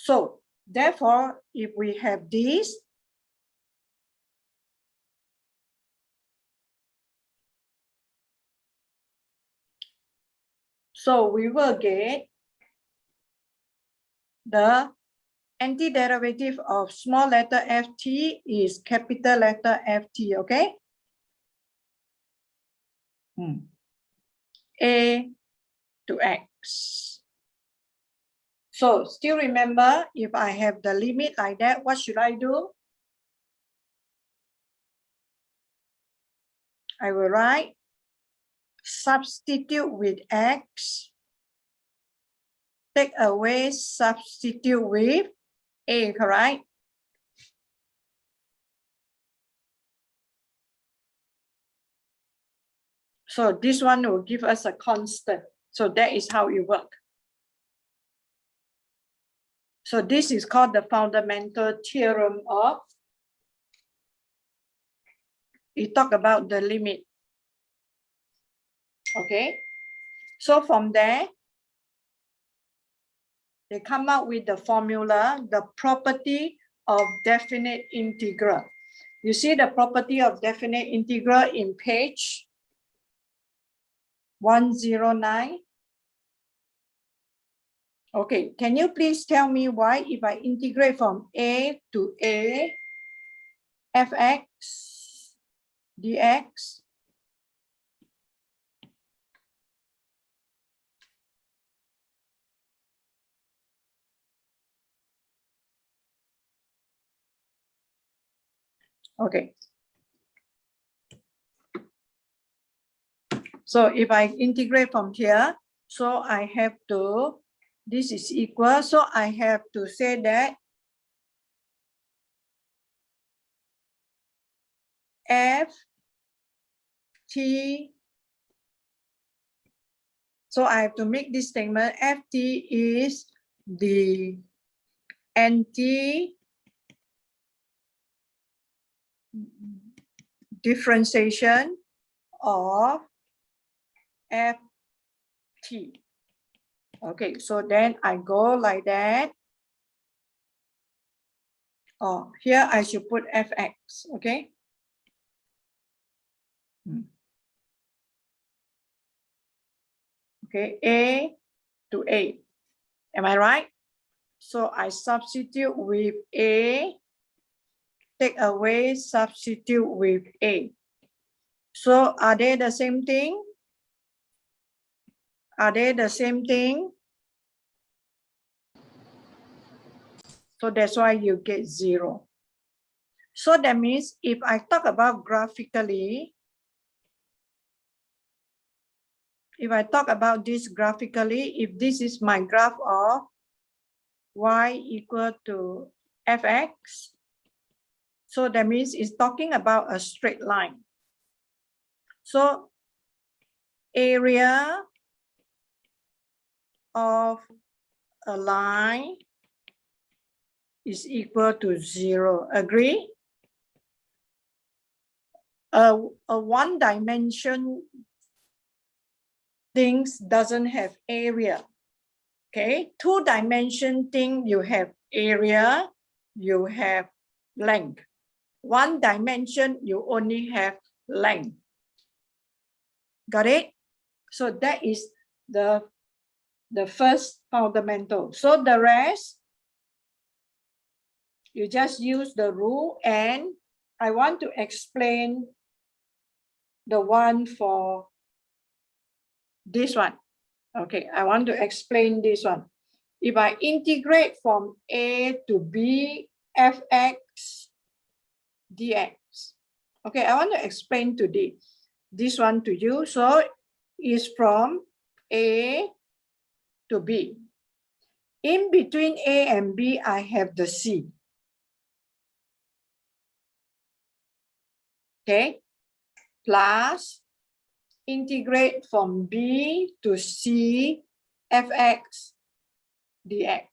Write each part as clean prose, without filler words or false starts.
So therefore, if we have this, so we will get the antiderivative of small letter ft is capital letter ft, okay? A to x. So still remember, if I have the limit like that, what should I do? I will write substitute with x, take away substitute with a, correct? So this one will give us a constant. So that is how it works. So this is called the fundamental theorem of, we talk about the limit. Okay. So from there, they come up with the formula, the property of definite integral. You see the property of definite integral in page 109. Okay, can you please tell me why if I integrate from a to a fx dx, okay. So if I integrate from here, so I have to, this is equal, so I have to say that f t, so I have to make this statement, ft is the anti-differentiation of ft. Okay, so then I go like that. Oh, here I should put fx, okay? Okay, a to a. Am I right? So I substitute with a, take away, substitute with a. So are they the same thing? Are they the same thing? So that's why you get 0. So that means if I talk about graphically, if I talk about this graphically, if this is my graph of y equal to fx, so that means it's talking about a straight line. So area of a line is equal to 0. Agree? A one-dimension things doesn't have area. Okay, two-dimension thing, you have area, you have length. One dimension, you only have length. Got it? So that is the first fundamental. So the rest, you just use the rule, and I want to explain the one for this one. Okay, I want to explain this one. If I integrate from a to b fx dx, okay, I want to explain to this one to you. So it's from a to b. In between a and b, I have the c. Okay, plus integrate from b to c fx dx.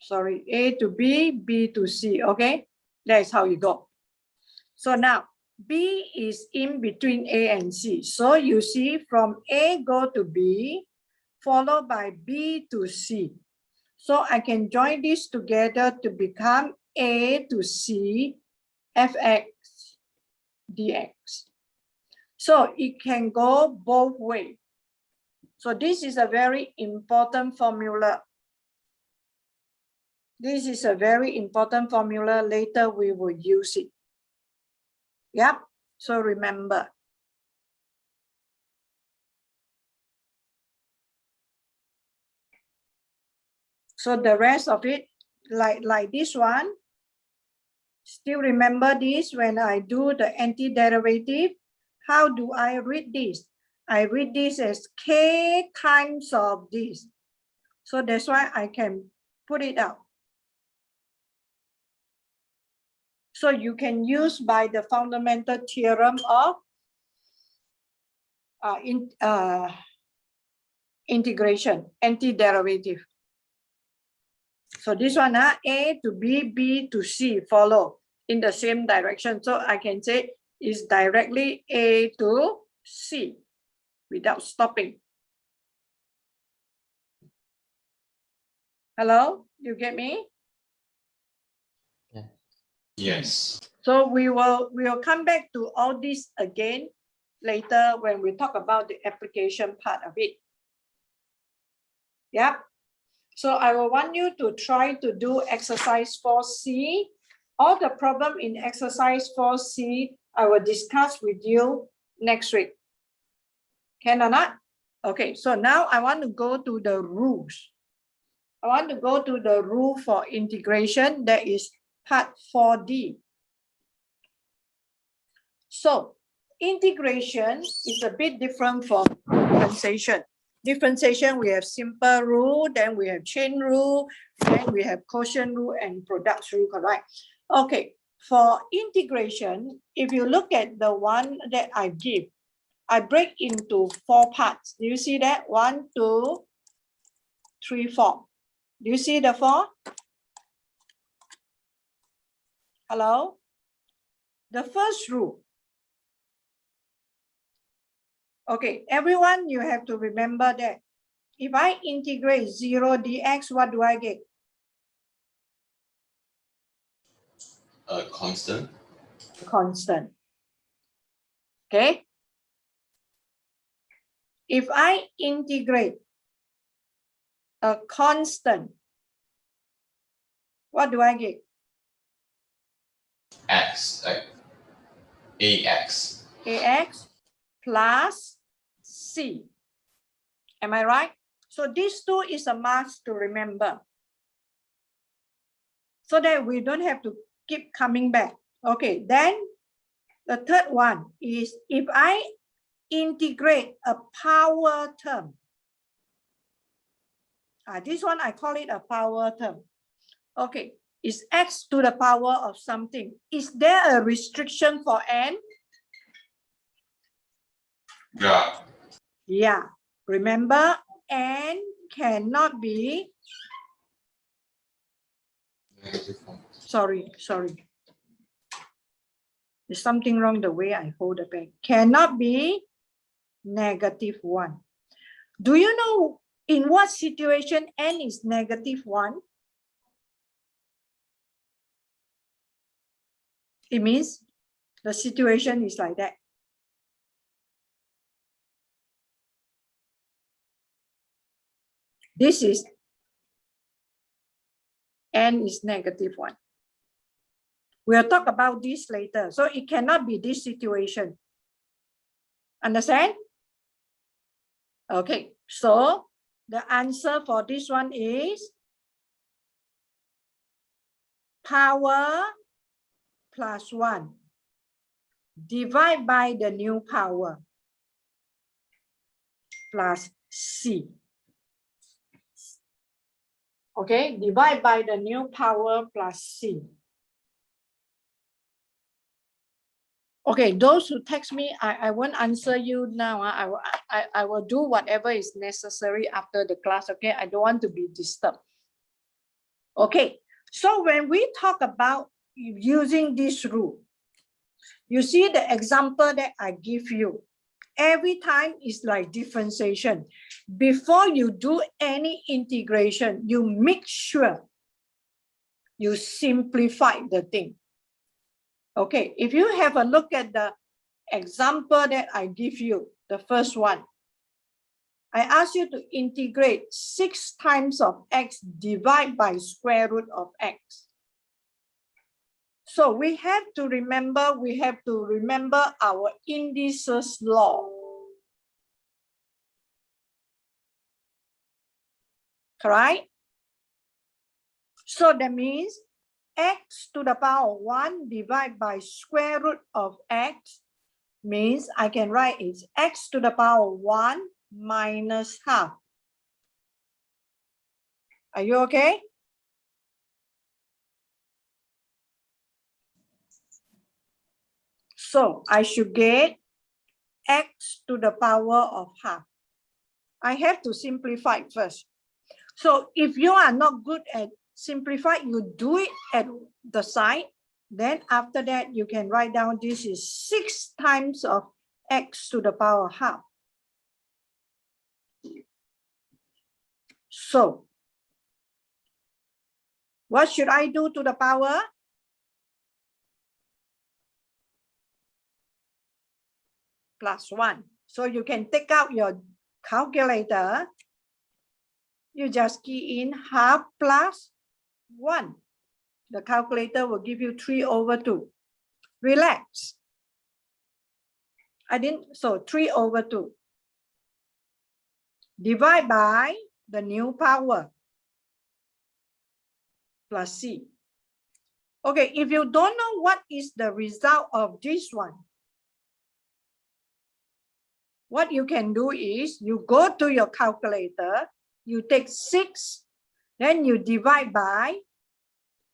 Sorry, a to b, b to c. Okay, that's how you go. So now b is in between a and c. So you see from a go to b, followed by b to c. So I can join these together to become a to c fx dx. So it can go both ways. So this is a very important formula. This is a very important formula. Later we will use it. Yep. So remember. So the rest of it, like this one, still remember this when I do the antiderivative. How do I read this? I read this as k times of this. So that's why I can put it out. So you can use by the fundamental theorem of integration, antiderivative. So this one, A to B, B to C follow in the same direction. So I can say is directly A to C without stopping. Hello, you get me? Yes. So we will come back to all this again later when we talk about the application part of it. Yeah. So I will want you to try to do exercise 4C. All the problem in exercise 4C, I will discuss with you next week. Can or not? Okay, so now I want to go to the rules. I want to go to the rule for integration. That is part 4D. So integration is a bit different from differentiation. Differentiation, we have simple rule, then we have chain rule, then we have quotient rule and product rule, correct? Okay, for integration, if you look at the one that I give, I break into 4 parts. Do you see that? 1, 2, 3, 4. Do you see the 4? Hello? The first rule. Okay, everyone, you have to remember that if I integrate 0 dx, what do I get? A constant. Constant. Okay. If I integrate a constant, what do I get? X, like AX. AX plus C. Am I right? So these two is a must to remember, so that we don't have to keep coming back. Okay, then the third one is if I integrate a power term. This one I call it a power term. Okay, is x to the power of something. Is there a restriction for n? Yeah. Yeah. Remember, n cannot be. Sorry. There's something wrong the way I hold the pen. Cannot be -1. Do you know in what situation n is -1? It means the situation is like that. This is n is -1. We'll talk about this later. So it cannot be this situation. Understand? Okay, so the answer for this one is power plus 1 divided by the new power plus C. Okay, divide by the new power plus C. Okay, those who text me, I won't answer you now. I will do whatever is necessary after the class. Okay, I don't want to be disturbed. Okay, so when we talk about using this rule, you see the example that I give you. Every time is like differentiation. Before you do any integration, you make sure you simplify the thing. Okay, if you have a look at the example that I give you, the first one, I ask you to integrate 6 times of x divided by square root of x. So we have to remember our indices law. Correct? So that means x to the power 1 divided by square root of x means I can write it's x to the power 1 minus half. Are you okay? So I should get x to the power of half. I have to simplify first. So if you are not good at simplify, you do it at the side. Then after that, you can write down this is 6 times of x to the power half. So what should I do to the power? Plus 1. So you can take out your calculator. You just key in half plus 1. The calculator will give you 3/2. Relax. So 3/2. Divide by the new power plus c. Okay, if you don't know what is the result of this one, what you can do is you go to your calculator, you take 6, then you divide by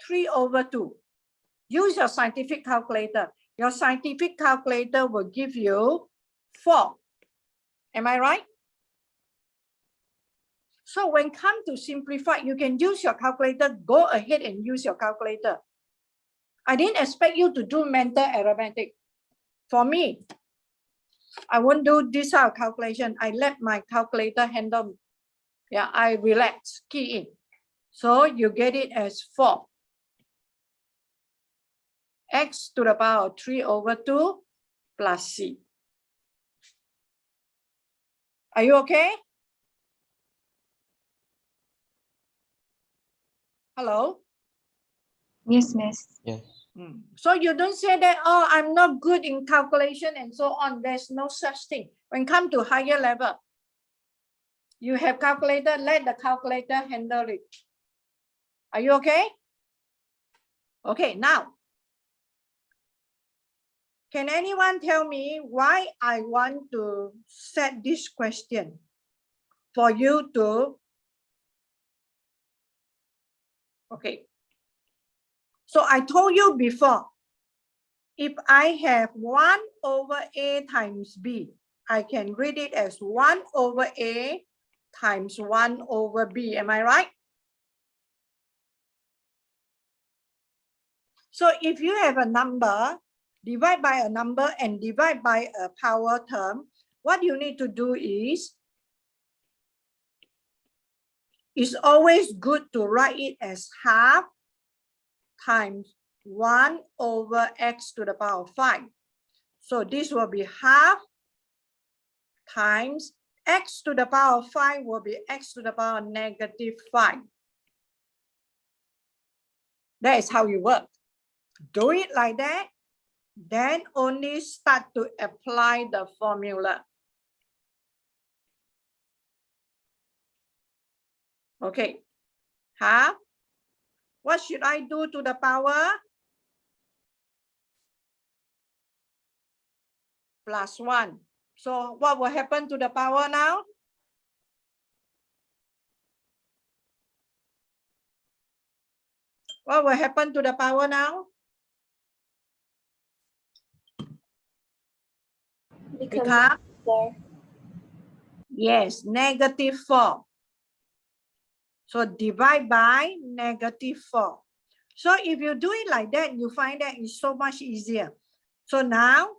3/2. Use your scientific calculator. Your scientific calculator will give you 4. Am I right? So when come to simplify, you can use your calculator. Go ahead and use your calculator. I didn't expect you to do mental arithmetic. For me, I won't do this calculation. I let my calculator handle. Yeah, I relax, key in. So you get it as 4. X to the power 3/2 plus c. Are you okay? Hello? Yes, miss. Yes. So you don't say that, oh, I'm not good in calculation and so on. There's no such thing. When come to higher level, you have calculator, let the calculator handle it. Are you okay? Okay, now, can anyone tell me why I want to set this question for you to, okay. So I told you before, if I have 1/a times b, I can read it as 1/a times 1/b. Am I right? So if you have a number, divide by a number and divide by a power term, what you need to do is, it's always good to write it as half times 1/x to the power 5. So this will be half times x to the power 5 will be x to the power -5. That is how you work. Do it like that, then only start to apply the formula. Okay, half. What should I do to the power? Plus 1. So what will happen to the power now? What will happen to the power now? Become 4. Yes, -4. So divide by -4. So if you do it like that, you find that it's so much easier. So now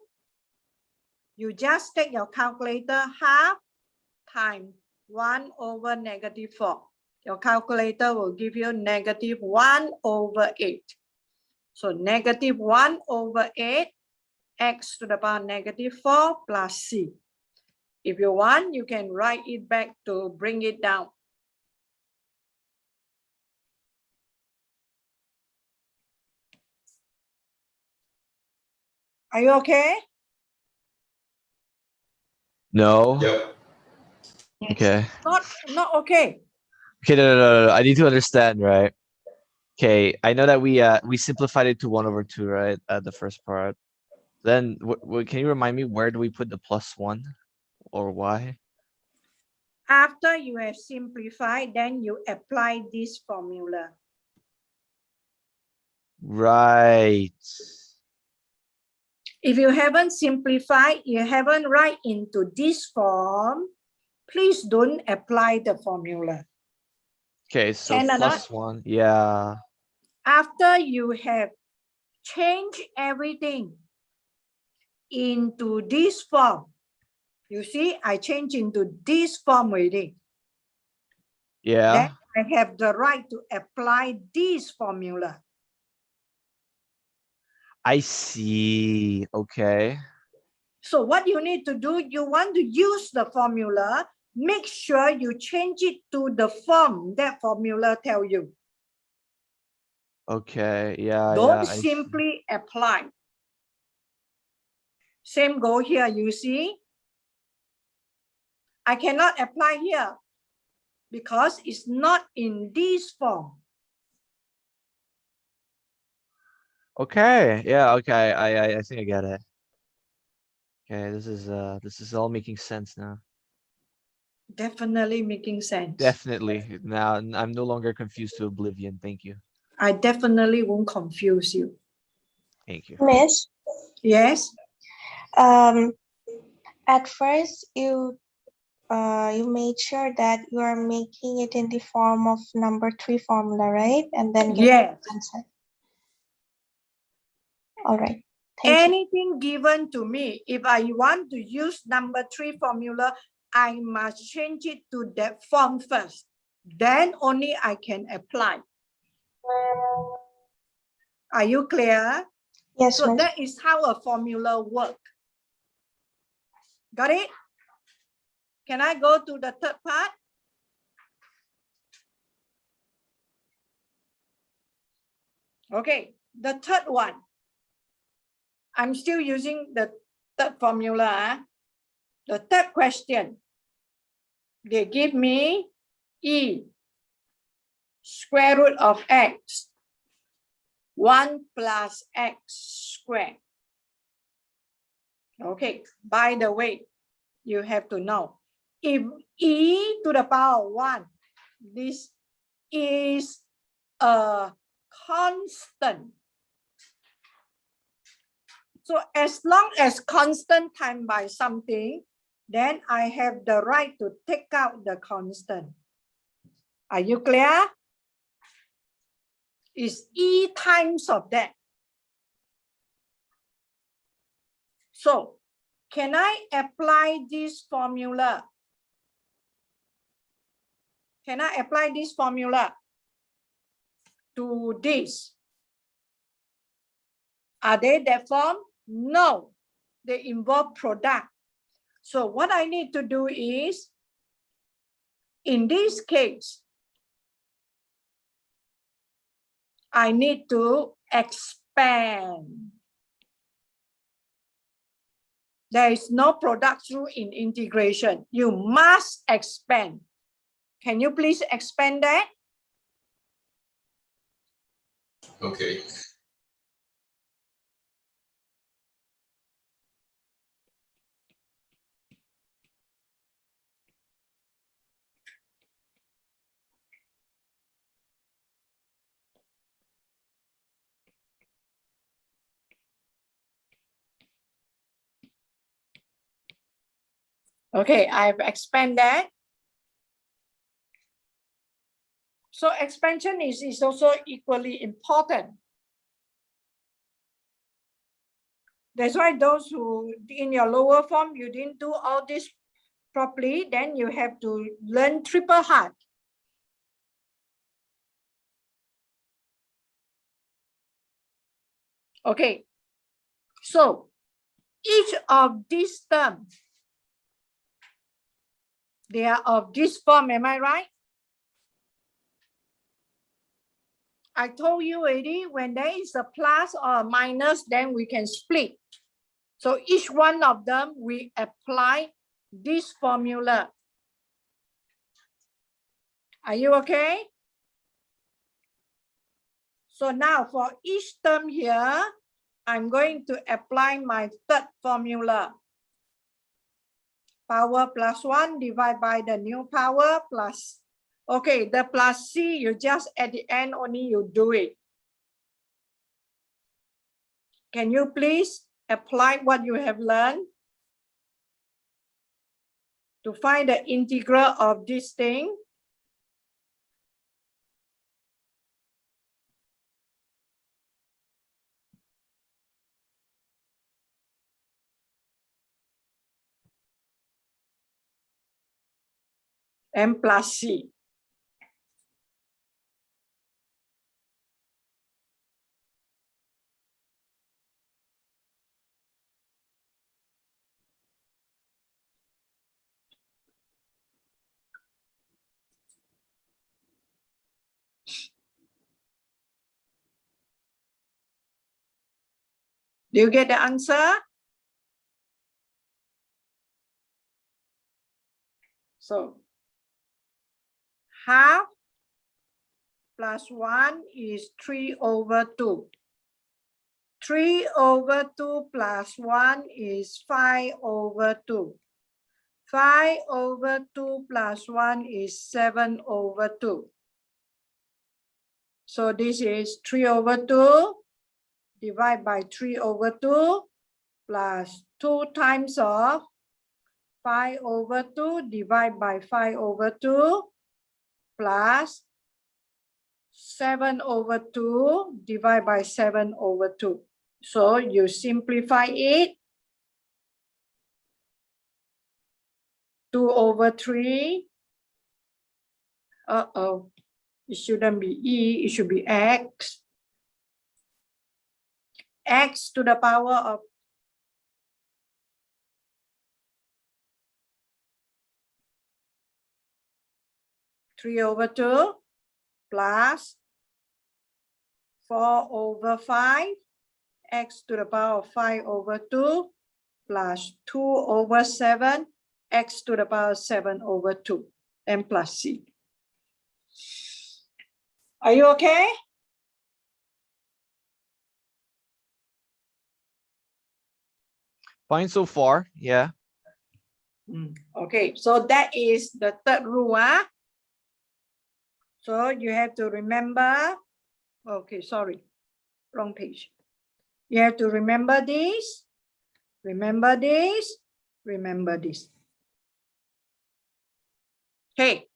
You just take your calculator, half times 1 over -4. Your calculator will give you -1/8. So -1/8, x to the power -4 plus c. If you want, you can write it back to bring it down. Are you okay? No. Yep. Yes. Okay. Not okay. Okay, no. I need to understand, right? Okay, I know that we simplified it to 1/2, right? The first part. Then can you remind me where do we put the +1 or why? After you have simplified, then you apply this formula. Right. If you haven't simplified, you haven't write into this form, please don't apply the formula. Okay, so Can or not? +1, yeah. After you have changed everything into this form, you see, I changed into this form already. Yeah. Then I have the right to apply this formula. I see. Okay. So what you need to do, you want to use the formula, make sure you change it to the form that formula tell you. Okay. Yeah. Don't I see. simply apply. Same go here, you see. I cannot apply here because it's not in this form. Okay. Yeah. Okay. I think I get it. Okay. This is all making sense now. Definitely making sense. Definitely. Now I'm no longer confused to oblivion. Thank you. I definitely won't confuse you. Thank you. Miss, Yes, at first you made sure that you are making it in the form of number 3 formula, right? And then get yes. the answer. All right. Thank you. Anything given to me, if I want to use number 3 formula, I must change it to that form first. Then only I can apply. Are you clear? Yes, So miss. that is how a formula works. Got it? Can I go to the third part? Okay, the third one. I'm still using the third formula. The third question. They give me E square root of x 1 plus x squared. Okay, by the way, you have to know if e to the power 1, this is a constant. So as long as constant times by something, then I have the right to take out the constant. Are you clear? It's e times of that. So can I apply this formula? Can I apply this formula to this? Are they that form? No, they involve product. So what I need to do is, in this case, I need to expand. There is no product rule in integration. You must expand. Can you please expand that? Okay. Okay, I've expanded that. So expansion is also equally important. That's why those who in your lower form, you didn't do all this properly, then you have to learn triple hard. Okay, so each of these terms, they are of this form, am I right? I told you already, when there is a plus or a minus, then we can split. So each one of them, we apply this formula. Are you okay? So now for each term here, I'm going to apply my third formula. Power plus 1 divided by the new power plus. Okay, the plus C, you just at the end only you do it. Can you please apply what you have learned to find the integral of this thing? M plus C. Do you get the answer? So half plus 1 is 3/2. 3/2 plus 1 is 5/2. 5/2 plus 1 is 7/2. So this is 3/2 divided by 3/2 plus 2 times of 5/2 divided by 5/2 plus 7/2 divided by 7/2. So you simplify it. 2/3. Uh-oh. It shouldn't be E, it should be X. X to the power of 3/2 plus 4/5, x to the power of 5/2 plus 2/7, x to the power of 7/2, m plus c. Are you okay? Fine so far, yeah. Okay, so that is the third rule. So you have to remember, okay, sorry, wrong page. You have to remember this, remember this, remember this. Okay,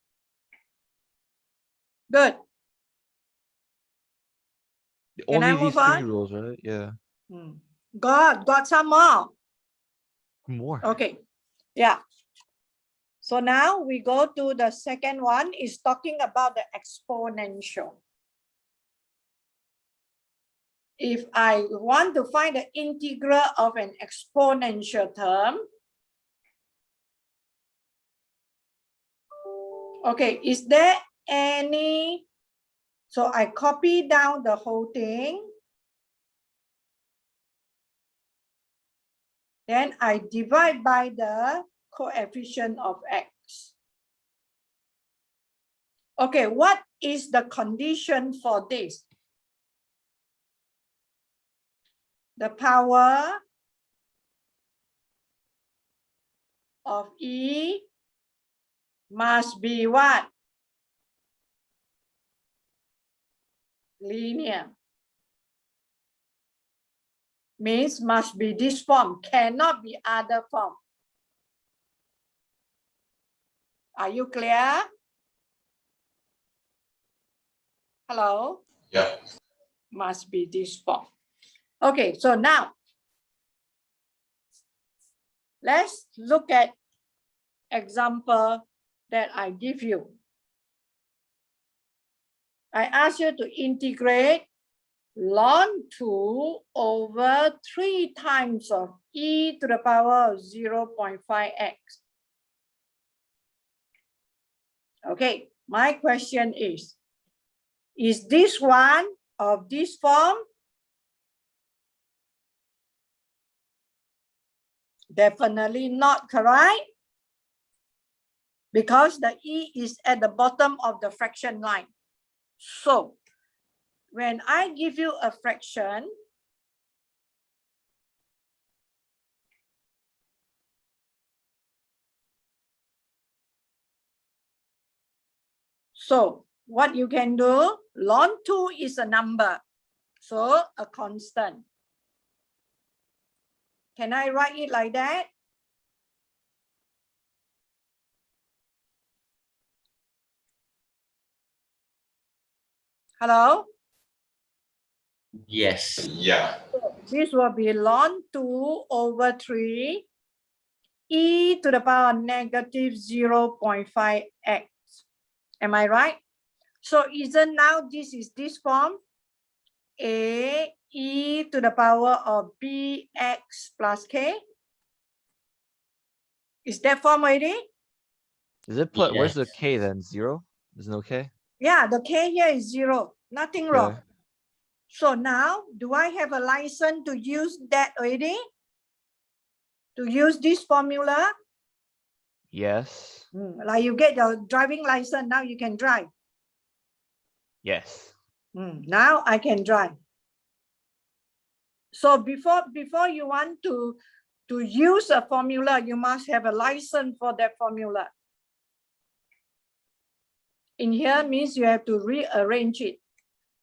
good. Can I Only these move three on? rules, right? Yeah. Got some more. More. Okay, yeah. So now we go to the second one, is talking about the exponential. If I want to find the integral of an exponential term, okay, is there any, so I copy down the whole thing. Then I divide by the coefficient of x. Okay, what is the condition for this? The power of E must be what? Linear. Means must be this form, cannot be other form. Are you clear? Hello? Yeah. Must be this form. Okay, so now Let's look at example that I give you. I ask you to integrate ln 2 over 3 times of e to the power of 0.5x. Okay, my question is this one of this form? Definitely not correct, because the e is at the bottom of the fraction line. So when I give you a fraction, so what you can do, ln 2 is a number, so a constant. Can I write it like that? Hello? Yes. Yeah. This will be ln 2 over 3 e to the power negative 0.5x. Am I right? So isn't now this is this form? A e to the power of bx plus k. Is that form already? Is it put, where's the Yes. k then? 0? There's no k? Yeah, the k here is 0. Nothing wrong. Okay. So now, do I have a license to use that already? To use this formula? Yes. Like you get your driving license, now you can drive. Yes. Now I can drive. So before you want to use a formula, you must have a license for that formula. In here means you have to rearrange it.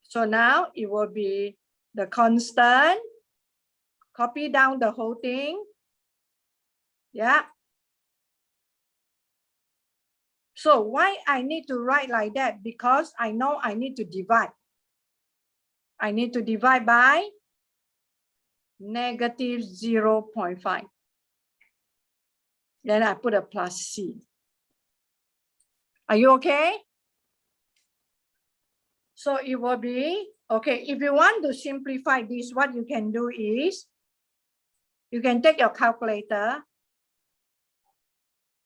So now it will be the constant, copy down the whole thing. Yeah. So why I need to write like that? Because I know I need to divide. I need to divide by negative 0.5. Then I put a plus c. Are you okay? So it will be, okay, if you want to simplify this, what you can do is, you can take your calculator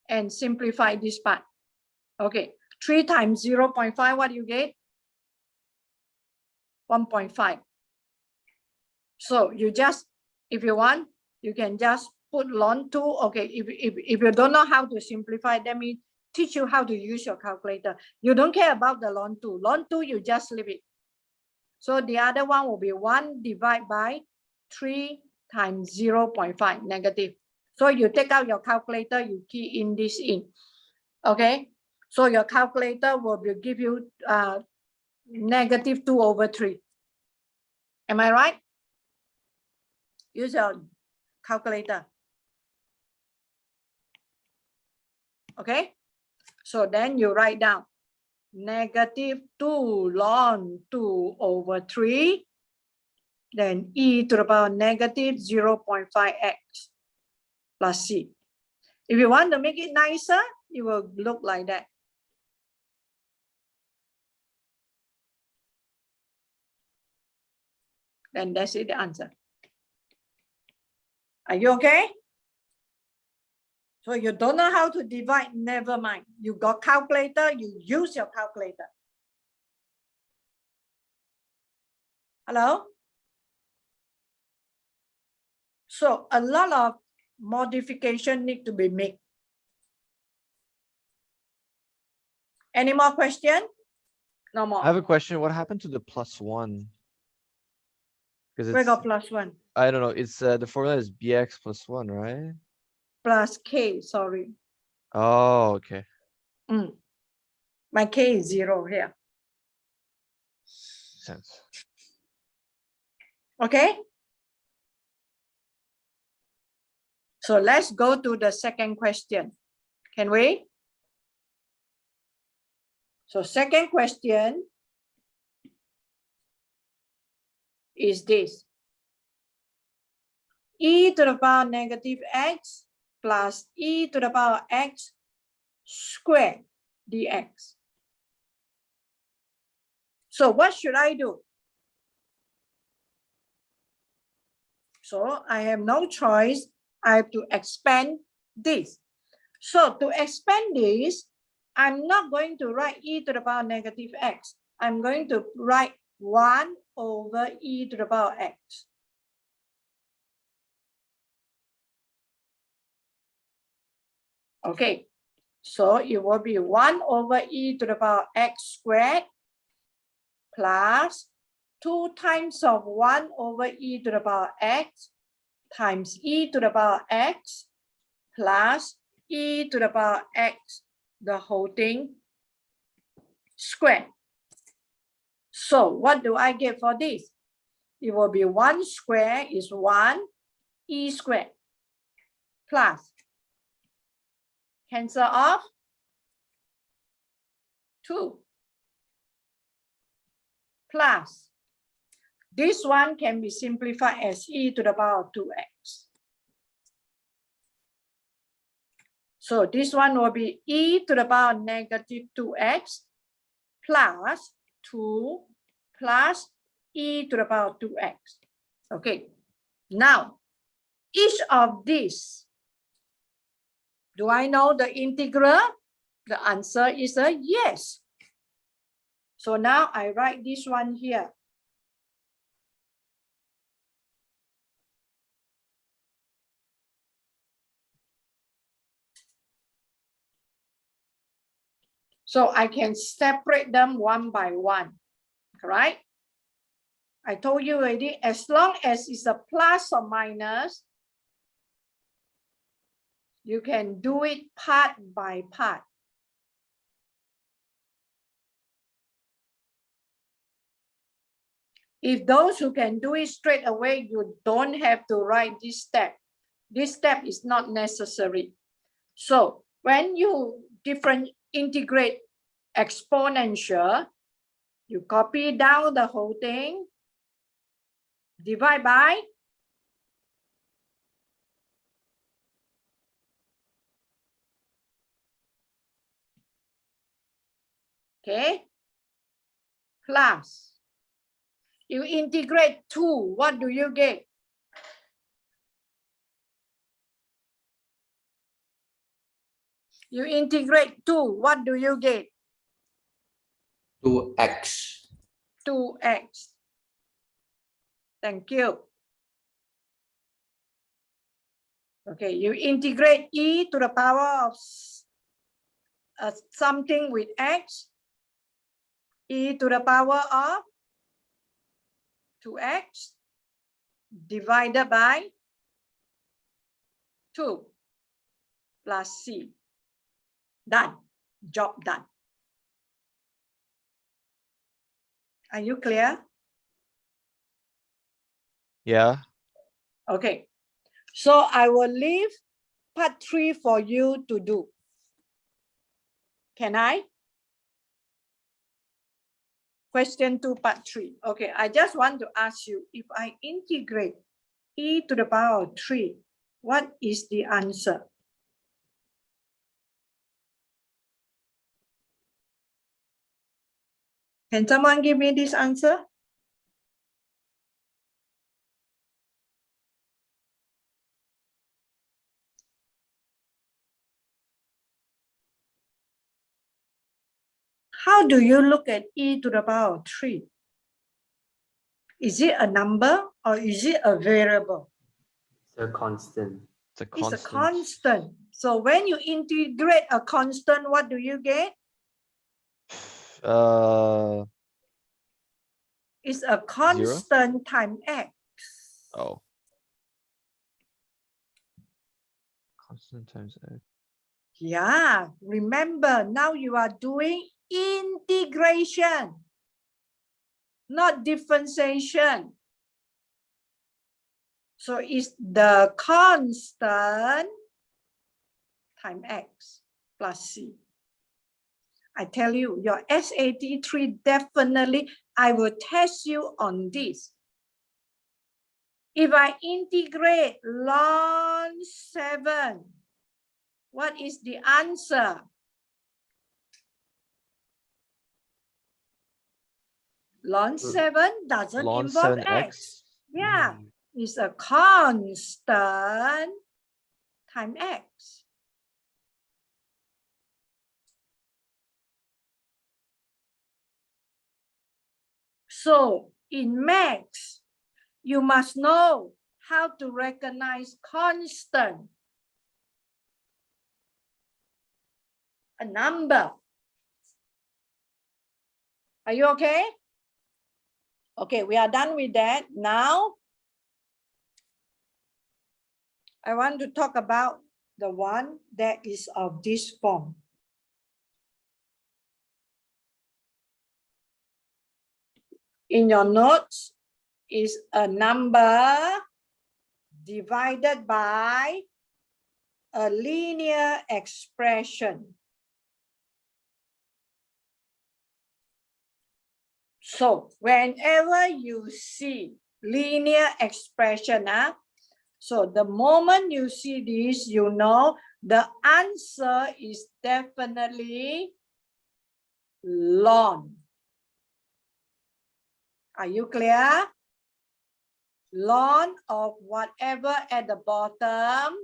and simplify this part. Okay, 3 times 0.5, what do you get? 1.5. So you just, if you want, you can just put ln 2. Okay, if you don't know how to simplify, let me teach you how to use your calculator. You don't care about the ln 2. Ln 2, you just leave it. So the other one will be 1 divided by 3 times 0.5 negative. So you take out your calculator, you key in this in. Okay, so your calculator will give you negative 2 over 3. Am I right? Use your calculator. Okay, so then you write down negative 2 ln 2 over 3, then e to the power negative 0.5x plus c. If you want to make it nicer, it will look like that. Then that's it, the answer. Are you okay? So you don't know how to divide, never mind. You got calculator, you use your calculator. Hello? So a lot of modification need to be made. Any more question? No more. I have a question. What happened to the +1? Because We it's, got +1. I don't know. It's the formula is bx plus 1, right? Plus k, sorry. Oh, okay. My k is 0 here. Sense. Okay. So let's go to the second question. Can we? So second question is this. E to the power negative x plus e to the power x squared dx. So what should I do? So I have no choice. I have to expand this. So to expand this, I'm not going to write e to the power negative x. I'm going to write 1 over e to the power x. Okay, so it will be 1 over e to the power x squared plus 2 times of 1 over e to the power x times e to the power x plus e to the power x, the whole thing squared. So what do I get for this? It will be 1 squared is 1 e squared plus cancel off 2 plus this one can be simplified as e to the power of 2x. So this one will be e to the power negative 2x plus 2 plus e to the power 2x. Okay, now each of these, do I know the integral? The answer is a yes. So now I write this one here. So I can separate them one by one, right? I told you already, as long as it's a plus or minus, you can do it part by part. If those who can do it straight away, you don't have to write this step. This step is not necessary. So when you integrate exponential, you copy down the whole thing, divide by okay, plus you integrate 2, what do you get? You integrate 2, what do you get? 2x. 2x. Thank you. Okay, you integrate e to the power of something with x, e to the power of 2x divided by 2 plus c. Done. Job done. Are you clear? Yeah. Okay. So I will leave part 3 for you to do. Can I? Question 2, part 3. Okay, I just want to ask you, if I integrate e to the power of 3, what is the answer? Can someone give me this answer? How do you look at e to the power of 3? Is it a number or is it a variable? It's a constant. It's a It's constant. a constant. So when you integrate a constant, what do you get? It's a constant times x. Oh. Constant times x. Yeah, remember now you are doing integration, not differentiation. So it's the constant times x plus c. I tell you, your SAT 3 definitely, I will test you on this. If I integrate ln 7 What is the answer? Ln 7 doesn't Ln involve 7x. x. Yeah, it's a constant times x. So in maths, you must know how to recognize constant, a number. Are you okay? Okay, we are done with that. Now, I want to talk about the one that is of this form. In your notes is a number divided by a linear expression. So whenever you see linear expression, so the moment you see this, you know the answer is definitely ln. Are you clear? Ln of whatever at the bottom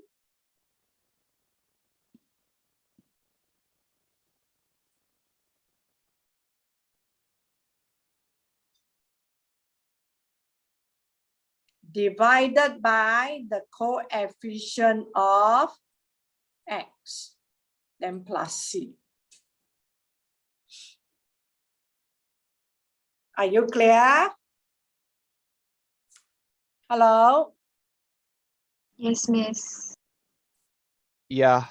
divided by the coefficient of x, then plus c. Are you clear? Hello? Yes, Miss. Yeah.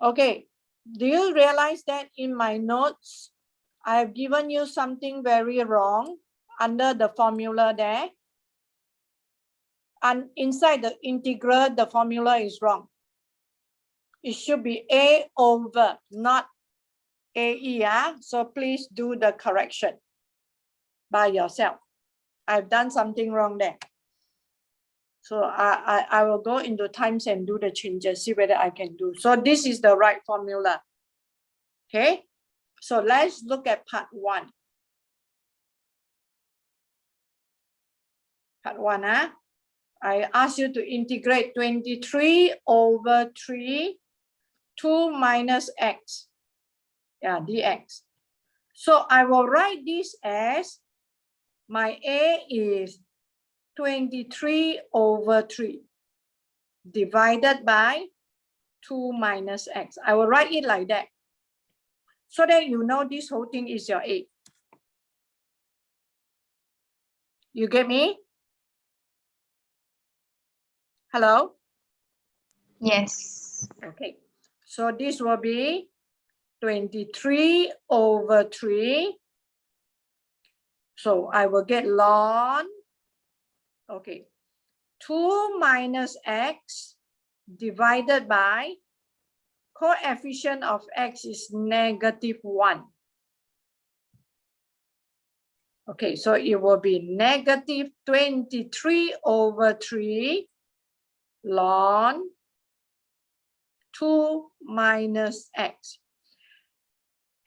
Okay. Do you realize that in my notes, I have given you something very wrong under the formula there? And inside the integral, the formula is wrong. It should be A over, not AE. So please do the correction by yourself. I've done something wrong there. So I will go into times and do the changes, see whether I can do. So this is the right formula. Okay, so let's look at part 1. Part 1, I ask you to integrate 23 over 3, 2 minus x, yeah, dx. So I will write this as my A is 23 over 3 divided by 2 minus x. I will write it like that, so that you know this whole thing is your A. You get me? Hello? Yes. Okay. So this will be 23 over 3. So I will get ln, okay, 2 minus x divided by coefficient of x is -1. Okay, so it will be -23 over 3 ln 2 minus x.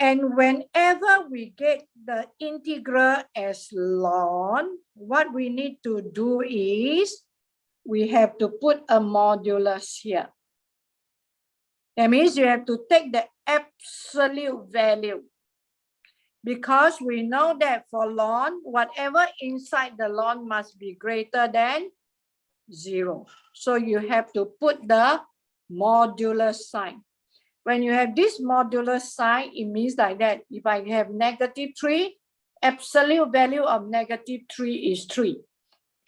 And whenever we get the integral as ln, what we need to do is we have to put a modulus here. That means you have to take the absolute value, because we know that for ln, whatever inside the ln must be greater than 0. So you have to put the modulus sign. When you have this modulus sign, it means like that. If I have -3, absolute value of -3 is 3.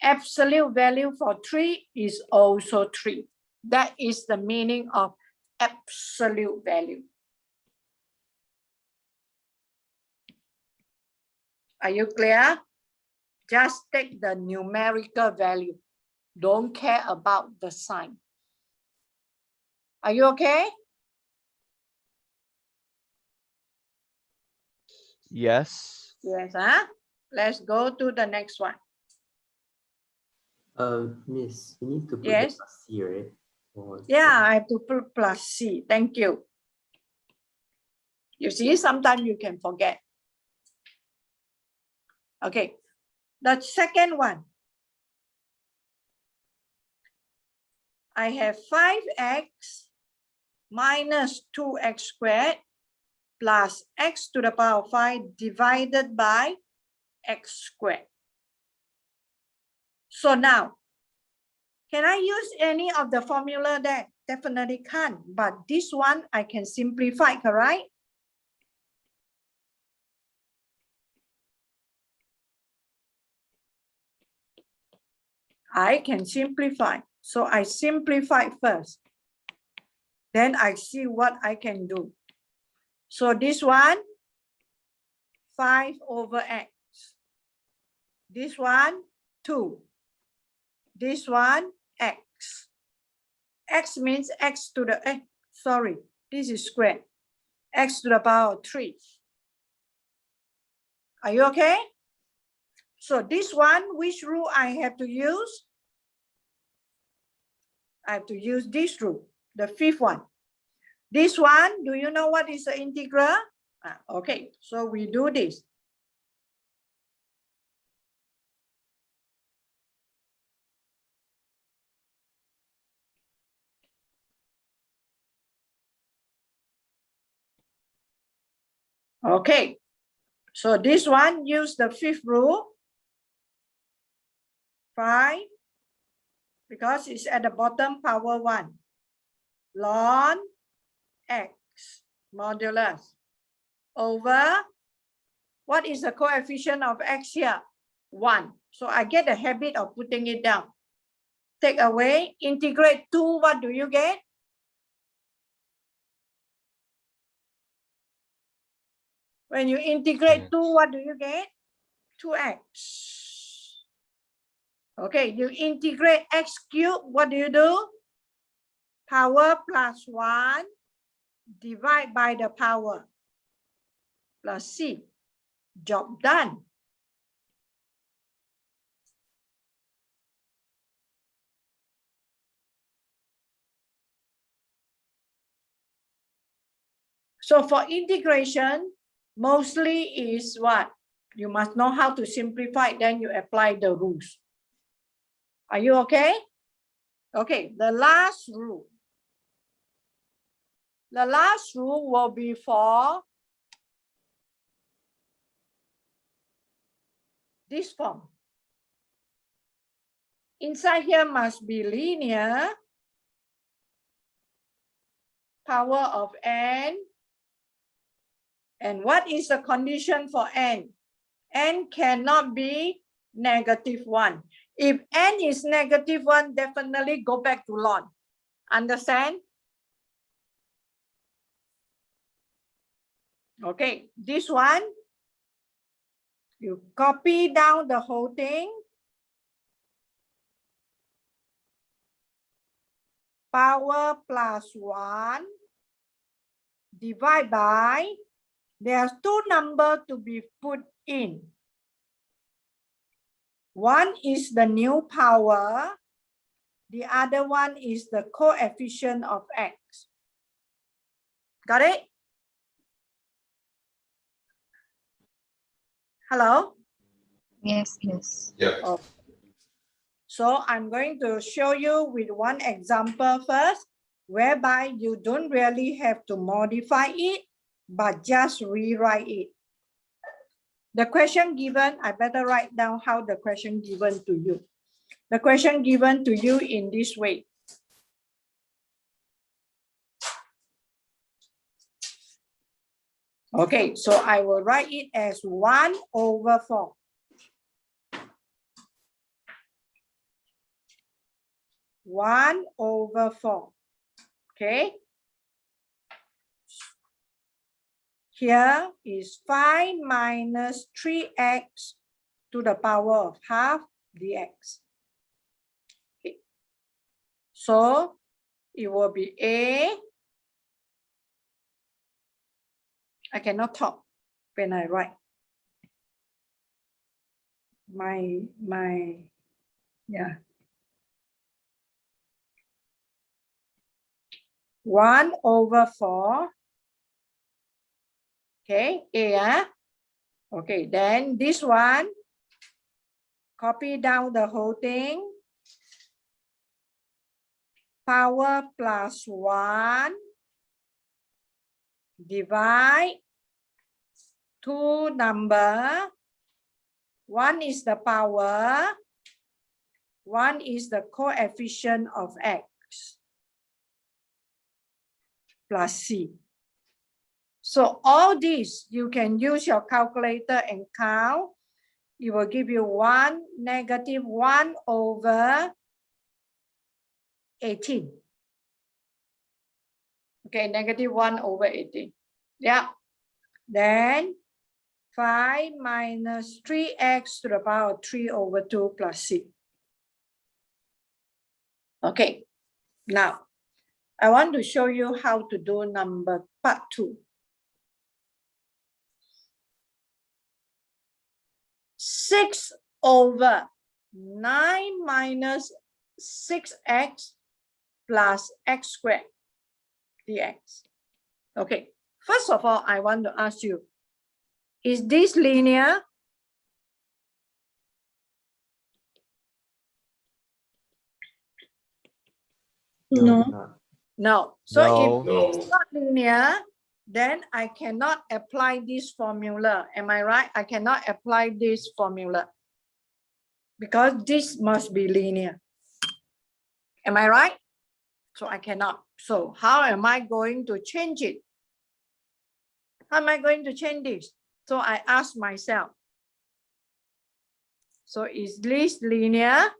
Absolute value for 3 is also 3. That is the meaning of absolute value. Are you clear? Just take the numerical value. Don't care about the sign. Are you okay? Yes. Yes, Let's go to the next one. Miss, you need to put the Yes. plus C, right? Or Yeah, I have to put plus C. Thank you. You see, sometimes you can forget. Okay, the second one. I have 5x minus 2x squared plus x to the power of 5 divided by x squared. So now, can I use any of the formula there? Definitely can't, but this one I can simplify, correct? I can simplify. So I simplify first. Then I see what I can do. So this one, 5 over x. This one, 2. This one, x. X means x to the, sorry, this is squared. X to the power of 3. Are you okay? So this one, which rule I have to use? I have to use this rule, the fifth one. This one, do you know what is the integral? Okay, so we do this. Okay, so this one, use the fifth rule. 5, because it's at the bottom, power 1. Ln x modulus over, what is the coefficient of x here? 1. So I get the habit of putting it down. Take away, integrate 2, what do you get? When you integrate 2, what do you get? 2x. Okay, you integrate x cubed, what do you do? Power plus 1 divide by the power plus c. Job done. So for integration, mostly is what? You must know how to simplify, then you apply the rules. Are you okay? Okay, the last rule. The last rule will be for this form. Inside here must be linear, power of n. And what is the condition for n? N cannot be -1. If n is -1, definitely go back to ln. Understand? Okay, this one, you copy down the whole thing. Power plus 1 divide by, there's 2 numbers to be put in. One is the new power. The other one is the coefficient of x. Got it? Hello? Yes, yes. Yeah. Oh. So I'm going to show you with one example first, whereby you don't really have to modify it, but just rewrite it. The question given, I better write down how the question given to you. The question given to you in this way. Okay, so I will write it as 1 over 4. One over 4. Okay. Here is 5 minus 3x to the power of half dx. Okay. So it will be A. I cannot talk when I write. Yeah. 1/4. Okay, A. Okay, then this one, copy down the whole thing. Power plus 1 divide two number. One is the power, one is the coefficient of x plus c. So all these you can use your calculator and count. It will give you -1/18. Okay, -1/18. Yeah. Then 5 minus 3x to the power 3/2 plus c. Okay, now I want to show you how to do part 2. 6/9 minus 6x plus x squared dx. Okay, first of all, I want to ask you, is this linear? No. Not. No. So if No. it's not linear, then I cannot apply this formula. Am I right? I cannot apply this formula because this must be linear. Am I right? So I cannot. So how am I going to change it? How am I going to change this? So I ask myself, so is this linear?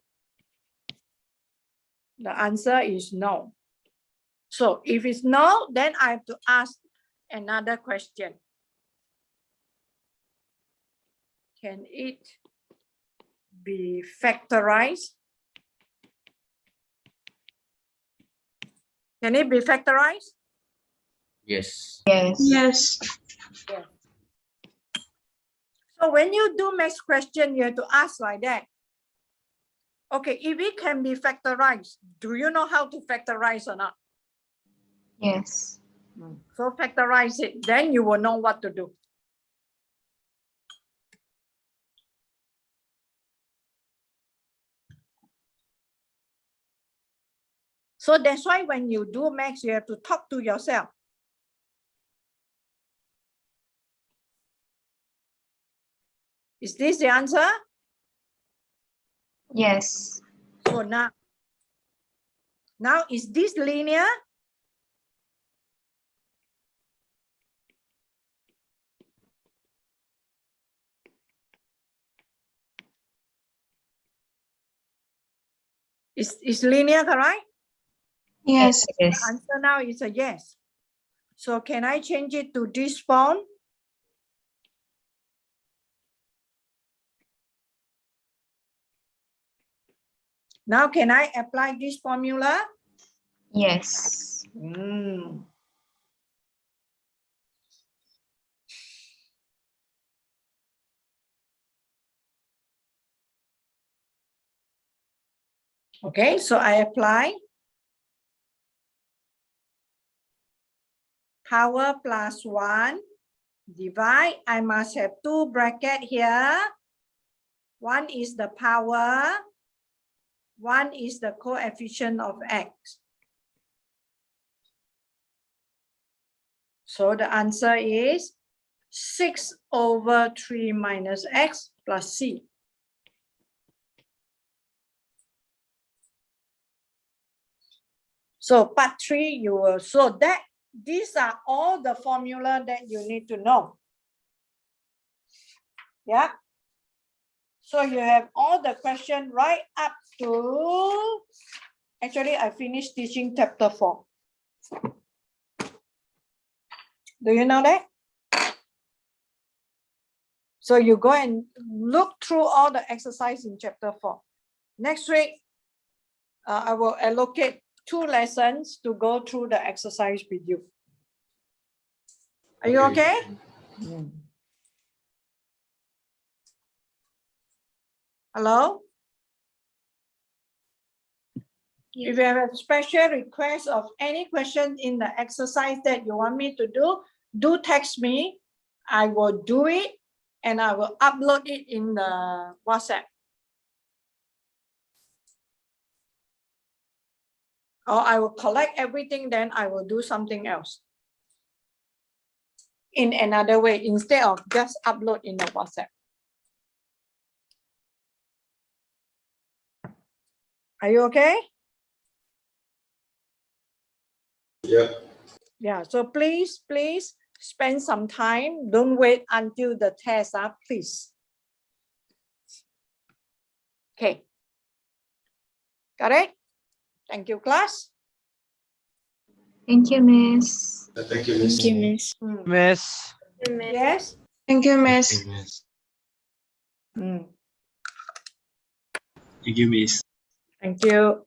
The answer is no. So if it's no, then I have to ask another question. Can it be factorized? Can it be factorized? Yes. Yes. Yes. Yes. So when you do math question, you have to ask like that. Okay, if it can be factorized, do you know how to factorize or not? Yes. So factorize it, then you will know what to do. So that's why when you do math, you have to talk to yourself. Is this the answer? Yes. So now is this linear? Is linear, correct? Yes. Yes. The answer now is a yes. So can I change it to this form? Now can I apply this formula? Yes. Okay, so I apply power plus 1 divide. I must have two brackets here. One is the power, one is the coefficient of x. So the answer is 6/3 minus x plus c. So part 3, you will, so that these are all the formula that you need to know. Yeah. So you have all the question right up to, actually I finished teaching chapter 4. Do you know that? So you go and look through all the exercise in chapter 4. Next week, I will allocate 2 lessons to go through the exercise with you. Are you okay? Hello? If you have a special request of any question in the exercise that you want me to do text me. I will do it and I will upload it in the WhatsApp. Or I will collect everything, then I will do something else in another way instead of just upload in the WhatsApp. Are you okay? Yeah. Yeah, so please spend some time. Don't wait until the test, please. Okay. Got it? Thank you, class. Thank you, Miss. Thank you, Miss. Miss. Miss. Yes? Thank you, Miss. Mm. Thank you, Miss. Thank you.